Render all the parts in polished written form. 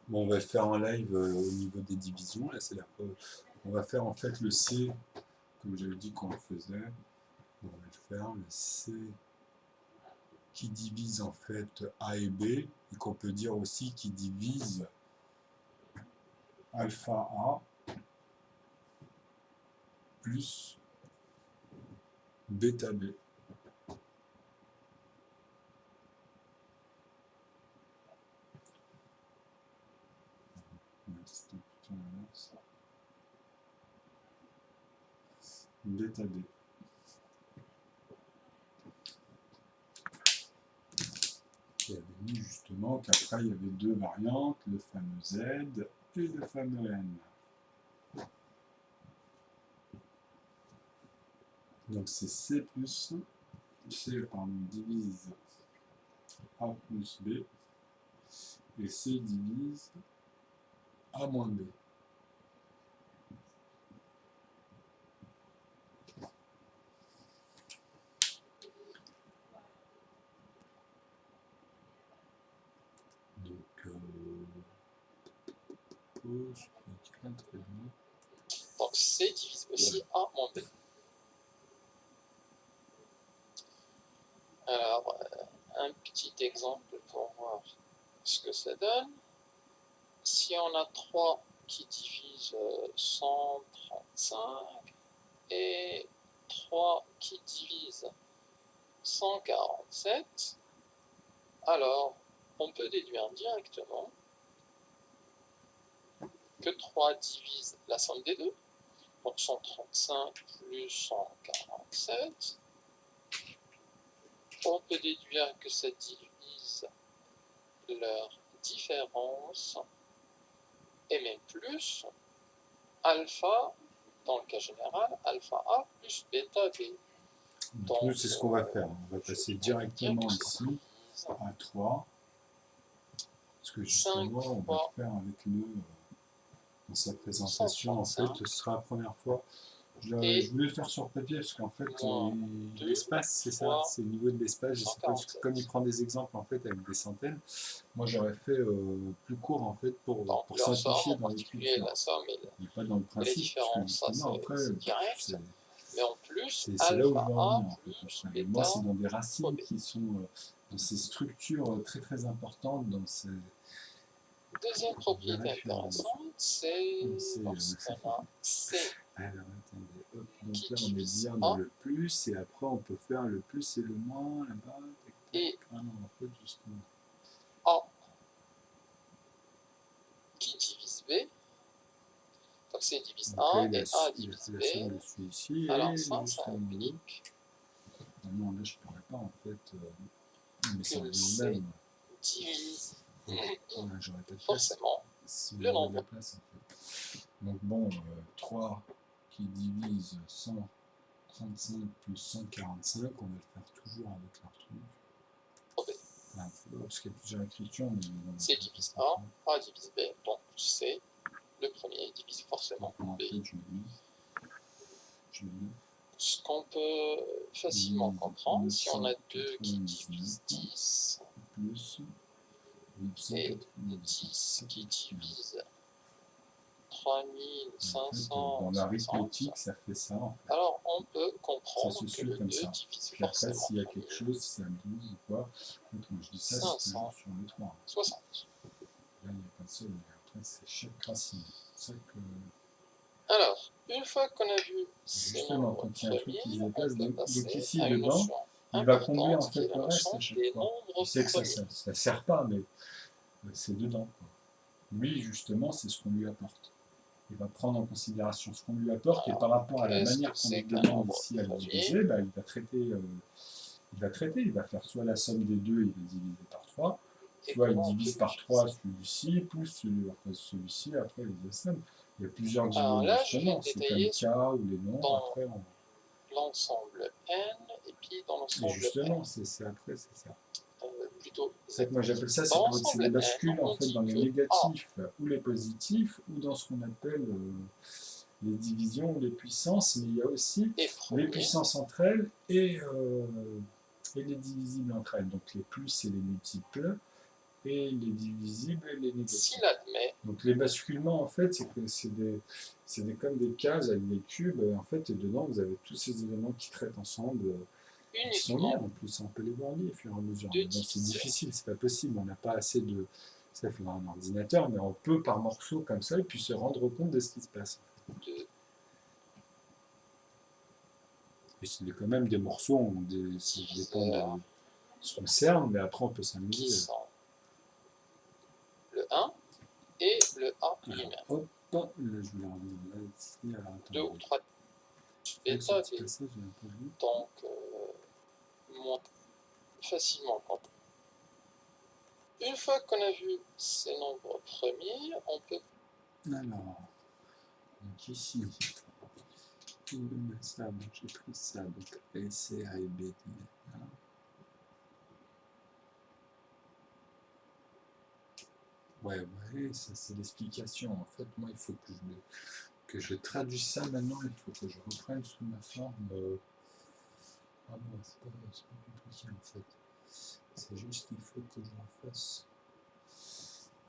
Bon, on va le faire en live au niveau des divisions. Là, c'est la preuve. On va faire en fait le C, comme j'avais dit qu'on le faisait. On va le faire, le C qui divise en fait A et B, et qu'on peut dire aussi qui divise alpha A plus bêta B. Bêta B. Il avait mis justement qu'après il y avait deux variantes, le fameux Z et le fameux N. Donc c'est C plus, C pardon, divise A plus B, et C divise A moins B. Donc, très bien. Donc C divise aussi A moins B. Alors, un petit exemple pour voir ce que ça donne. Si on a 3 qui divisent 135 et 3 qui divisent 147, alors on peut déduire directement que 3 divise la somme des deux, donc 135 plus 147. On peut déduire que ça divise leur différence, et même plus, alpha, dans le cas général, alpha A plus bêta B. Donc, nous, c'est ce qu'on va faire. On va passer directement ici à 3. Parce que justement, on va le faire avec le... dans sa présentation, en fait, ce sera la première fois. Je voulais le faire sur papier parce qu'en fait, l'espace, c'est ça, c'est le niveau de l'espace. Je sais pas, parce que comme il prend des exemples en fait avec des centaines, moi j'aurais fait plus court en fait pour simplifier dans l'écriture. Mais pas dans le principe, parce que justement après, mais en plus, c'est là où je veux en venir en fait. Moi, c'est dans des racines qui sont dans ces structures très très importantes, dans ces... Deuxième propriété intéressante, c'est lorsqu'on a C. Alors attendez, hop, donc là on est bien dans le plus, et après on peut faire le plus et le moins là-bas. Et ah non, en fait, justement. A qui divise B, donc C divise A et A divise B. Ici, alors ça implique non, là je pourrais pas en fait, mais ça que C même. divise J'aurais peut-être forcément le nombre. La place, en fait. Donc bon, 3 qui divise 135 plus 145, on va le faire toujours avec leur truc. Parce qu'il y a plusieurs écritures. Mais C divise A divise B, donc C, le premier, divise forcément B. Ce qu'on peut facilement comprendre, si on a 2 qui divisent 10, et 10 qui divise 3500, dans l'arithmétique, ça fait ça. En fait. Alors, on peut comprendre que le 2 divise forcément. Après, s'il y a quelque chose, si ça me double ou quoi, quand je dis ça, c'est toujours sur les 3. 60. Là, il n'y a pas de seul, mais après, c'est chaque racine. C'est ça que... Alors, une fois qu'on a vu ces justement, quand il y a un truc qui se déplace, donc ici, à une dedans, il va combler en fait le reste à chaque fois. Je sais que ça ne sert pas, mais c'est dedans. Quoi. Lui, justement, c'est ce qu'on lui apporte. Il va prendre en considération ce qu'on lui apporte, et par rapport à la manière qu'on lui demande ici à le diviser, bah, il va faire soit la somme des deux, il va diviser par 3, soit il divise par 3 celui-ci, plus celui-ci, après il la somme. Il y a plusieurs niveaux d'ajustement, c'est comme K ou les nombres, après on... l'ensemble N, et puis dans l'ensemble justement, c'est après, c'est ça. Plutôt moi j'appelle ça, c'est des bascules en fait dans les négatifs ou les positifs, ou dans ce qu'on appelle les divisions ou les puissances, mais il y a aussi les puissances entre elles et les divisibles entre elles, donc les plus et les multiples, et les divisibles et les négatifs. S'il admet, Donc les basculements, en fait, c'est que comme des cases avec des cubes, en fait, et dedans, vous avez tous ces éléments qui traitent ensemble, qui sont liés uniquement en plus, on peut les voir liés au fur et à mesure. de Mais bon, c'est diviser difficile, c'est pas possible, on n'a pas assez de... Ça, il faudra un ordinateur, mais on peut par morceaux comme ça, et puis se rendre compte de ce qui se passe. de Et c'est quand même des morceaux, ça dépend diviseurs de ce qu'on cerne, mais après on peut qui s'amuser. sont le 1 et le A Alors, lui-même. hop, là, je vais la revenir là, ici, alors, 2 ou attendez. 3 Là, ce méthodes, petit passage, j'ai un peu vu. donc facilement compris. Une fois qu'on a vu ces nombres premiers, on peut Alors, donc ici, on met ça, donc j'ai pris ça, donc A, C, A et B, là. Ouais, ça c'est l'explication. En fait, moi, il faut que je traduise ça maintenant, il faut que je reprenne sous ma forme. Ah non, c'est pas compliqué en fait. C'est juste qu'il faut que je refasse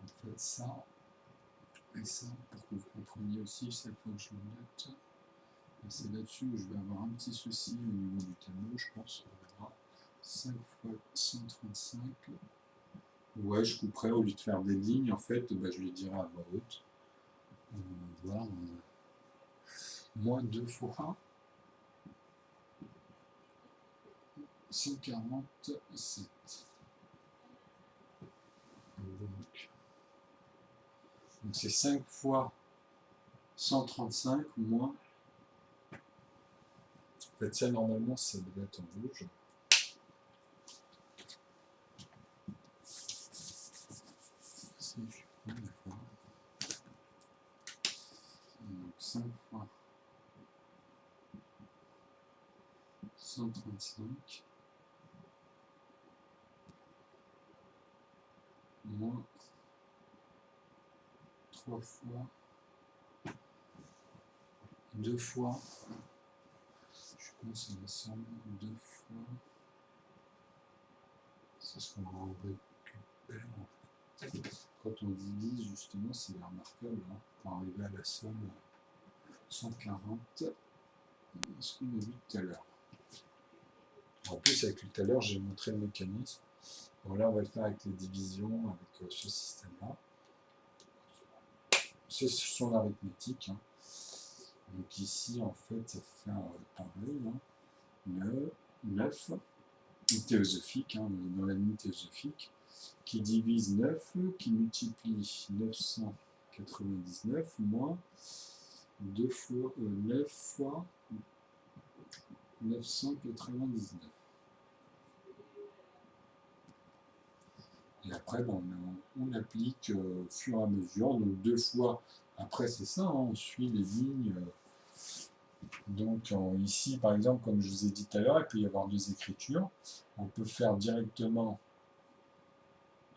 en fait ça et ça pour que vous compreniez aussi chaque fois que je le note. Et c'est là-dessus où je vais avoir un petit souci au niveau du tableau, je pense. On verra. 5 fois 135. Ouais, je couperai au lieu de faire des lignes, en fait, bah, je les dirai à voix haute. Voilà, moins 2 fois 147. Donc c'est 5 fois 135 moins. En fait, ça normalement ça devait être en rouge. Donc 5 fois 135 moins 3 fois 2 fois, je pense que ça va sembler 2 fois, c'est ce qu'on récupère en fait. Quand on divise justement, c'est remarquable, hein, pour arriver à la somme 140, ce qu'on a vu tout à l'heure. En plus, avec tout à l'heure, j'ai montré le mécanisme. Bon, là, on va le faire avec les divisions, avec ce système-là. C'est son arithmétique. Hein. Donc ici, en fait, ça fait pareil. Hein. 9, théosophique, hein, dans la ligne théosophique, qui divise 9, qui multiplie 999, moins 2 fois, 9 fois 999. Et après, bon, on applique au fur et à mesure, donc 2 fois, après c'est ça, hein, on suit les lignes. Donc ici, par exemple, comme je vous ai dit tout à l'heure, il peut y avoir 2 écritures. On peut faire directement,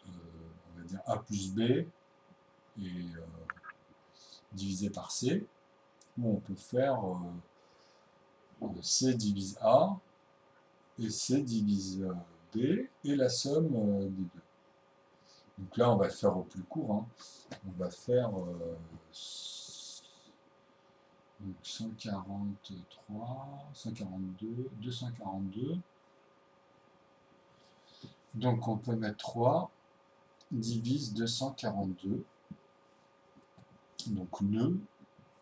on va dire A plus B, et divisé par C, ou on peut faire C divise A, et C divise B, et la somme des deux. Donc là, on va faire au plus court. Hein. On va faire 143, 142, 242. Donc on peut mettre 3 divise 242. Donc nœud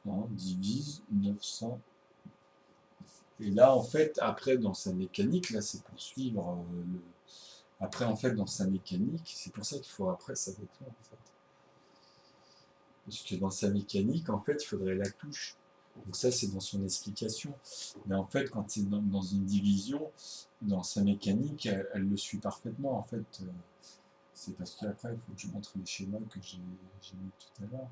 hein, divise 900. Et là, en fait, après, dans sa mécanique, là, c'est pour suivre le... Après, en fait, dans sa mécanique, c'est pour ça qu'il faut après, ça va être long, en fait. Parce que dans sa mécanique, en fait, il faudrait la touche. Donc ça, c'est dans son explication. Mais en fait, quand c'est dans une division, dans sa mécanique, elle le suit parfaitement. En fait, c'est parce qu'après, il faut que je montre les schémas que j'ai mis tout à l'heure.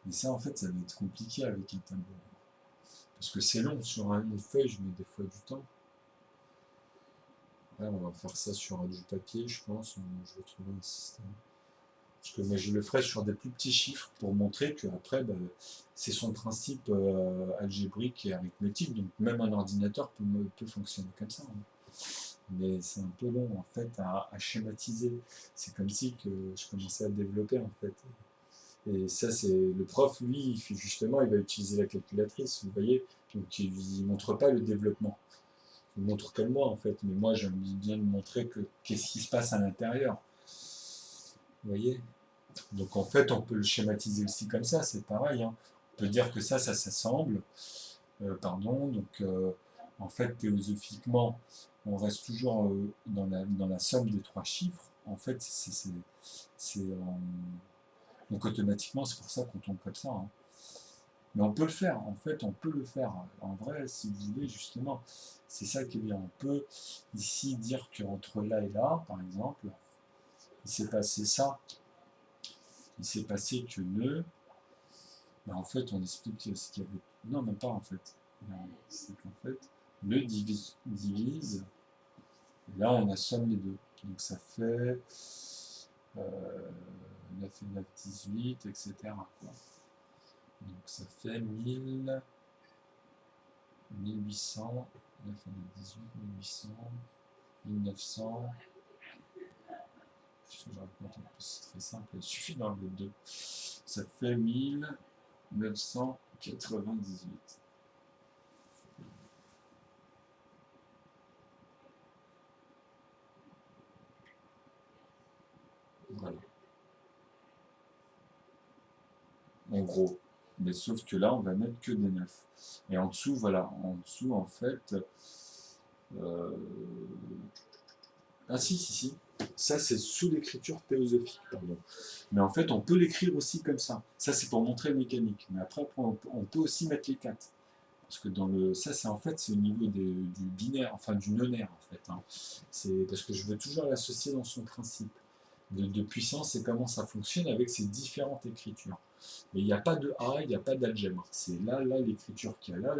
Mais ça, en fait, ça va être compliqué avec un tableau. Parce que c'est long. Sur une feuille, je mets des fois du temps. Là, on va faire ça sur du papier, je pense. Je vais trouver un système. Parce que mais je le ferai sur des plus petits chiffres pour montrer que après, bah, c'est son principe algébrique et arithmétique. Donc même un ordinateur peut fonctionner comme ça. Hein. mais c'est un peu long en fait à schématiser. C'est comme si que je commençais à développer en fait. Et ça, c'est le prof, lui, justement, il va utiliser la calculatrice, vous voyez, donc il ne montre pas le développement. Il montre comme moi en fait, mais moi j'aime bien montrer que qu'est-ce qui se passe à l'intérieur. Vous voyez? Donc en fait, on peut le schématiser aussi comme ça, c'est pareil, hein. On peut dire que ça s'assemble, pardon, donc en fait, théosophiquement, on reste toujours dans la somme des trois chiffres. En fait, donc automatiquement, c'est pour ça qu'on tombe comme ça, hein. Mais on peut le faire, en fait, on peut le faire. En vrai, si vous voulez, justement, c'est ça qui est bien. On peut ici dire qu'entre là et là, par exemple, il s'est passé ça. Il s'est passé que le. Ben, en fait, on explique ce qu'il y avait. Non, même pas en fait. C'est qu'en fait, le divise. Et là, on assomme les deux. Donc ça fait 9 et 9, 18, etc. Quoi. Donc ça fait 1000. 1800, 9 et 9, 18, 1800, 1900. Je raconte un peu, c'est très simple, il suffit d'enlever 2. Ça fait 1998. Voilà. En gros. Mais sauf que là, on va mettre que des 9. Et en dessous, voilà. En dessous, en fait. Euh... Ah si. Ça, c'est sous l'écriture théosophique, pardon. Mais en fait, on peut l'écrire aussi comme ça. Ça, c'est pour montrer le mécanique. Mais après, on peut aussi mettre les 4. Parce que ça, c'est en fait, c'est au niveau du binaire, enfin du nonaire, en fait, hein. C'est parce que je veux toujours l'associer dans son principe de puissance et comment ça fonctionne avec ces différentes écritures. Mais il n'y a pas de A, il n'y a pas d'algèbre. C'est là l'écriture qu'il y a là.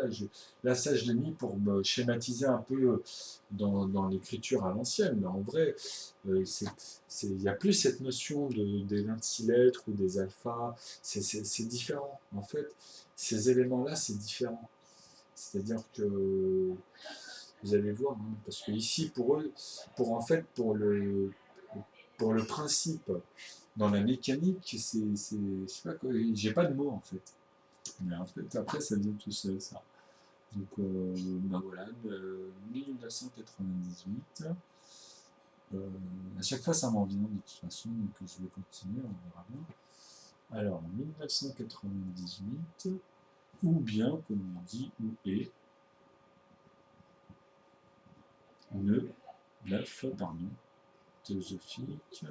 Là, ça, je l'ai mis pour me schématiser un peu dans l'écriture à l'ancienne. Mais en vrai, il n'y a plus cette notion des 26 lettres ou des alphas. C'est différent. En fait, ces éléments-là, c'est différent. C'est-à-dire que vous allez voir, hein, parce que ici, pour eux, pour le principe dans la mécanique, je sais pas quoi, j'ai pas de mots en fait. Mais en fait, après, ça vient tout seul, ça. Donc, ben voilà, 1998. À chaque fois, ça m'en vient de toute façon, donc je vais continuer, on verra bien. Alors, 1998, ou bien, comme on dit, ou et, 9, pardon, théosophique,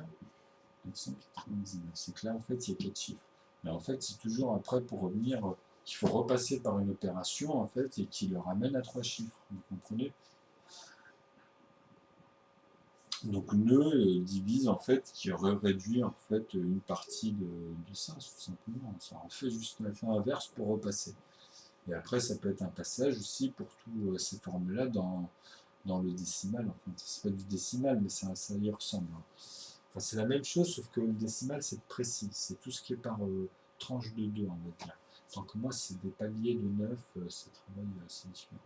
999. C'est que là, en fait, il y a 4 chiffres. Mais en fait, c'est toujours après pour revenir qu'il faut repasser par une opération, en fait, et qui le ramène à 3 chiffres. Vous comprenez? Donc, ne divise, en fait, qui réduit, en fait, une partie de ça, tout simplement. Ça en fait juste l'effet inverse pour repasser. Et après, ça peut être un passage aussi pour toutes ces formules-là dans le décimal. Enfin, c'est pas du décimal, mais ça y ressemble, hein. Enfin, c'est la même chose, sauf que le décimal, c'est précis. C'est tout ce qui est par tranche de 2, on va dire. Tant que moi, c'est des paliers de 9, ça travaille assez différent.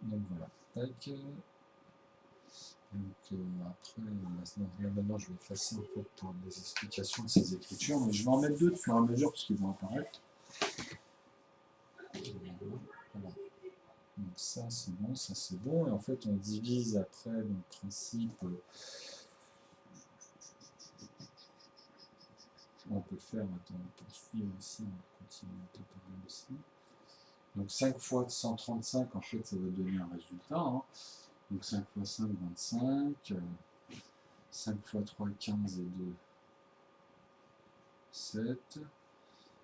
Donc voilà. Tac. Donc après, là, maintenant, je vais effacer en fait pour les explications de ces écritures, mais je vais en mettre deux de fur et à mesure parce qu'ils vont apparaître. Voilà. Donc ça c'est bon, ça c'est bon, et en fait on divise après dans le principe, on peut faire, attends, on peut suivre aussi, on continue un peu par là aussi. Donc 5 fois 135, en fait ça va donner un résultat, hein. Donc 5 fois 5, 25, 5 fois 3, 15 et 2, 7,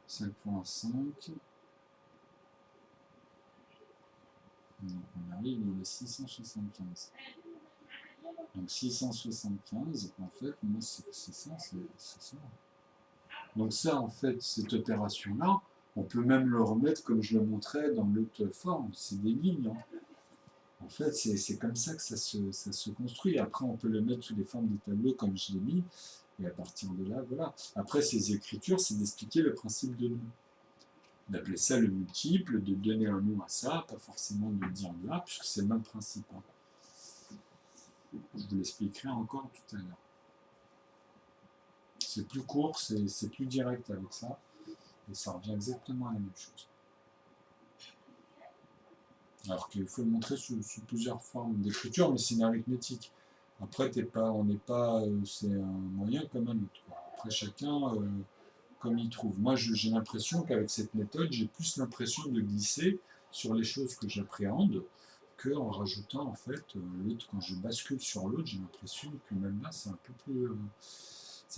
5 fois 1, 5. Donc on arrive dans les 675. Donc 675, en fait, moi c'est ça, c'est ça. Donc ça, en fait, cette opération-là, on peut même le remettre comme je le montrais dans l'autre forme, c'est des lignes, hein. En fait, c'est comme ça que ça se construit. Après, on peut le mettre sous les formes de tableaux comme je l'ai mis, et à partir de là, voilà. Après, ces écritures, c'est d'expliquer le principe de nœud. d'appeler ça le multiple, de donner un nom à ça, pas forcément de le dire là, puisque c'est le même principe. Hein. Je vous l'expliquerai encore tout à l'heure. C'est plus court, c'est plus direct avec ça, et ça revient exactement à la même chose. Alors qu'il faut le montrer sous plusieurs formes d'écriture, mais c'est une arithmétique. Après, on n'est pas, c'est un moyen comme un autre. Quoi. Après, chacun, comme il trouve. Moi, j'ai l'impression qu'avec cette méthode, j'ai plus l'impression de glisser sur les choses que j'appréhende, qu'en rajoutant, en fait, l'autre, quand je bascule sur l'autre, j'ai l'impression que même là, c'est un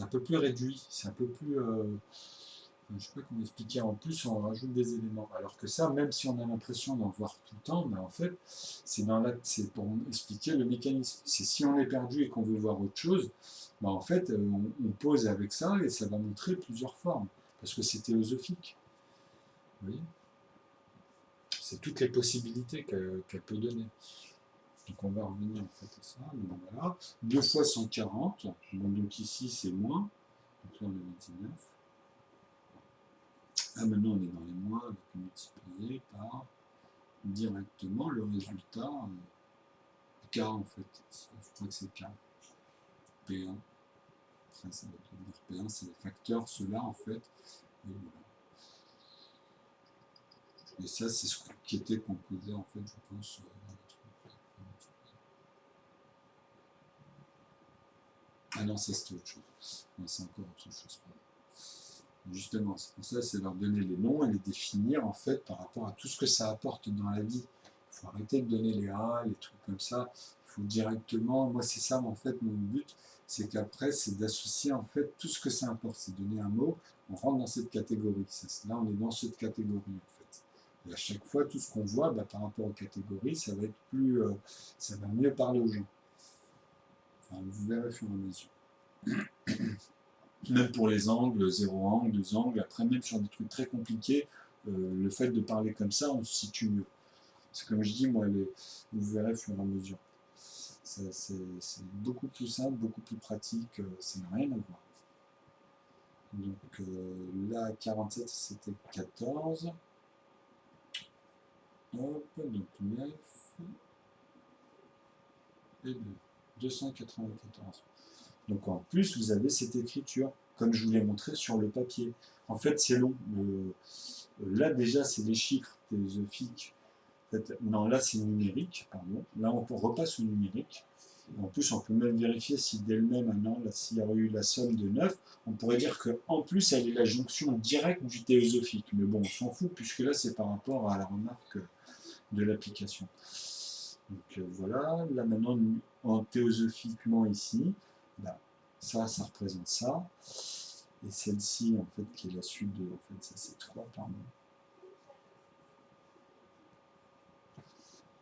peu plus réduit, c'est un peu plus... je ne sais pas comment expliquer, en plus on rajoute des éléments. Alors que ça, même si on a l'impression d'en voir tout le temps, mais en fait, c'est pour expliquer le mécanisme. C'est si on est perdu et qu'on veut voir autre chose, ben en fait, on pose avec ça et ça va montrer plusieurs formes. Parce que c'est théosophique. Vous voyez ? C'est toutes les possibilités qu'elle peut donner. Donc on va revenir en fait à ça. Donc voilà. 2 fois 140. Bon, donc ici c'est moins. Donc là on est 29. Ah, maintenant on est dans les moins avec multiplié par directement le résultat K en fait. Je crois que c'est K. P1. Après ça va devenir P1, c'est les facteurs, ceux-là en fait. Et voilà. Et ça c'est ce qui était composé en fait, je pense. Ah non, ça c'était autre chose. Non, c'est encore autre chose. Justement, c'est pour ça, c'est leur donner les noms et les définir en fait par rapport à tout ce que ça apporte dans la vie. Il faut arrêter de donner les A, les trucs comme ça. Il faut directement, moi c'est ça en fait mon but, c'est qu'après c'est d'associer en fait tout ce que ça apporte. C'est donner un mot, on rentre dans cette catégorie. Là on est dans cette catégorie en fait. Et à chaque fois, tout ce qu'on voit, par rapport aux catégories, ça va être plus, ça va mieux parler aux gens. Enfin, vous verrez au fur et à mesure. Même pour les angles, 0 angle, 2 angles, après même sur des trucs très compliqués, le fait de parler comme ça, on se situe mieux. C'est comme je dis, moi, vous verrez au fur et à mesure. C'est beaucoup plus simple, beaucoup plus pratique, ça n'a rien à voir. Donc là, 47, c'était 14. Hop, donc 9 et 2. 294. Donc en plus, vous avez cette écriture, comme je vous l'ai montré sur le papier. En fait, c'est long. Là, déjà, c'est des chiffres théosophiques. En fait, non, là, c'est numérique, pardon. Là, on repasse au numérique. En plus, on peut même vérifier si d'elle-même, s'il y aurait eu la somme de 9, on pourrait dire qu'en plus, elle est la jonction directe du théosophique. Mais bon, on s'en fout, puisque là, c'est par rapport à la remarque de l'application. Donc voilà, là maintenant, en théosophiquement ici, ça représente ça. Et celle-ci, en fait, qui est la suite de, en fait, ça c'est 3, pardon.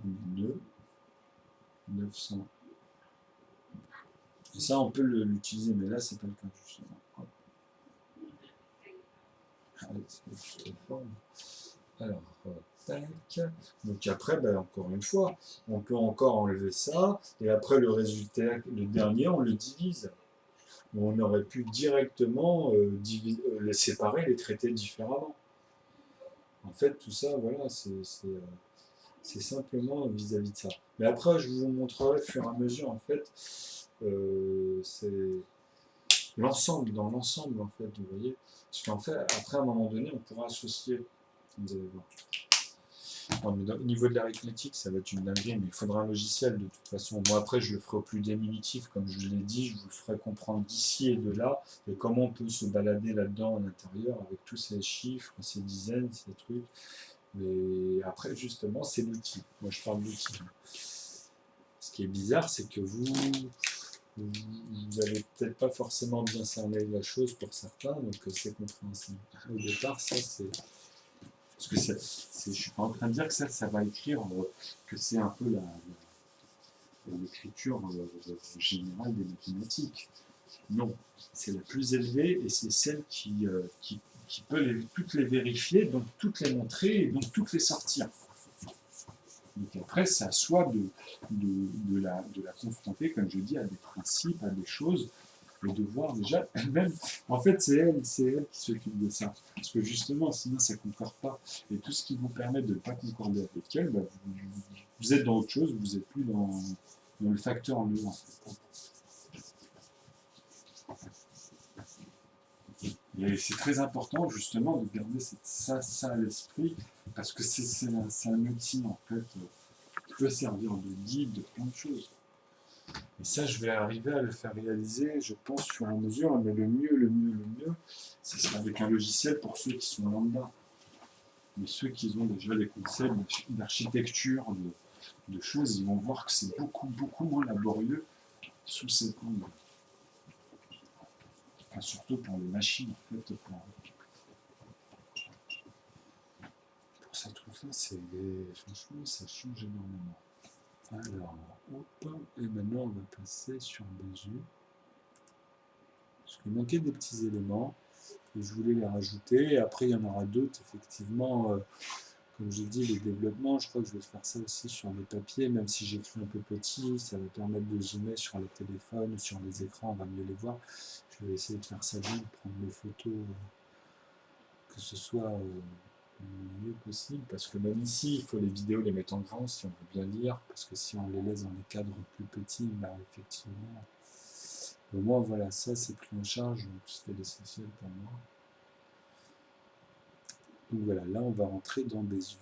2, 900. Et ça, on peut l'utiliser, mais là, c'est pas le cas, justement. C'est forme. Alors, tac. Donc après, encore une fois, on peut encore enlever ça, et après le résultat, le dernier, on le divise. On aurait pu directement les séparer, les traiter différemment. En fait, tout ça, voilà, c'est simplement vis-à-vis de ça. Mais après, je vous montrerai au fur et à mesure, en fait, c'est l'ensemble, dans l'ensemble, en fait, vous voyez. Parce qu'en fait, après, à un moment donné, on pourra associer, vous allez voir. Non, mais au niveau de l'arithmétique, ça va être une dinguerie, mais il faudra un logiciel de toute façon. Moi, après, je le ferai au plus diminutif, comme je l'ai dit, je vous le ferai comprendre d'ici et de là, et comment on peut se balader là-dedans à l'intérieur, avec tous ces chiffres, ces dizaines, ces trucs. Mais après, justement, c'est l'outil. Moi, je parle d'outil. Ce qui est bizarre, c'est que vous n'avez peut-être pas forcément bien cerné la chose pour certains, donc c'est compréhensible. Au départ, ça, c'est... Parce que je ne suis pas en train de dire que ça va écrire, que c'est un peu l'écriture générale des mathématiques. Non, c'est la plus élevée et c'est celle qui peut toutes les vérifier, donc toutes les montrer et donc toutes les sortir. Donc après, c'est à soi de la confronter, comme je dis, à des principes, à des choses. et de voir déjà, elle-même, en fait c'est elle qui s'occupe de ça. Parce que justement, sinon ça ne concorde pas. Et tout ce qui vous permet de ne pas concorder avec elle, bah, vous êtes dans autre chose, vous n'êtes plus dans le facteur en en fait. Et c'est très important justement de garder ça à l'esprit, parce que c'est un outil en fait qui peut servir de guide de plein de choses. Et ça, je vais arriver à le faire réaliser, je pense, sur la mesure, mais le mieux, ce sera avec un logiciel pour ceux qui sont lambda. Mais ceux qui ont déjà des concepts d'architecture, de choses, ils vont voir que c'est beaucoup moins laborieux sous cet angle. Enfin, surtout pour les machines, en fait, pour ça, tout ça, franchement, ça change énormément. Alors, hop, et maintenant on va passer sur Besu. Parce qu'il manquait des petits éléments, et je voulais les rajouter. Et après, il y en aura d'autres, effectivement. Comme j'ai dit, les développements, je crois que je vais faire ça aussi sur les papiers, même si j'écris un peu petit, ça va permettre de zoomer sur les téléphones ou sur les écrans, on va mieux les voir. Je vais essayer de faire ça bien, de prendre les photos, que ce soit le mieux possible, parce que même ici, il faut les vidéos les mettre en grand si on veut bien lire, parce que si on les laisse dans des cadres plus petits, bah effectivement. Au moins, voilà, ça c'est pris en charge, donc c'était l'essentiel pour moi. Donc voilà, là on va rentrer dans Besu.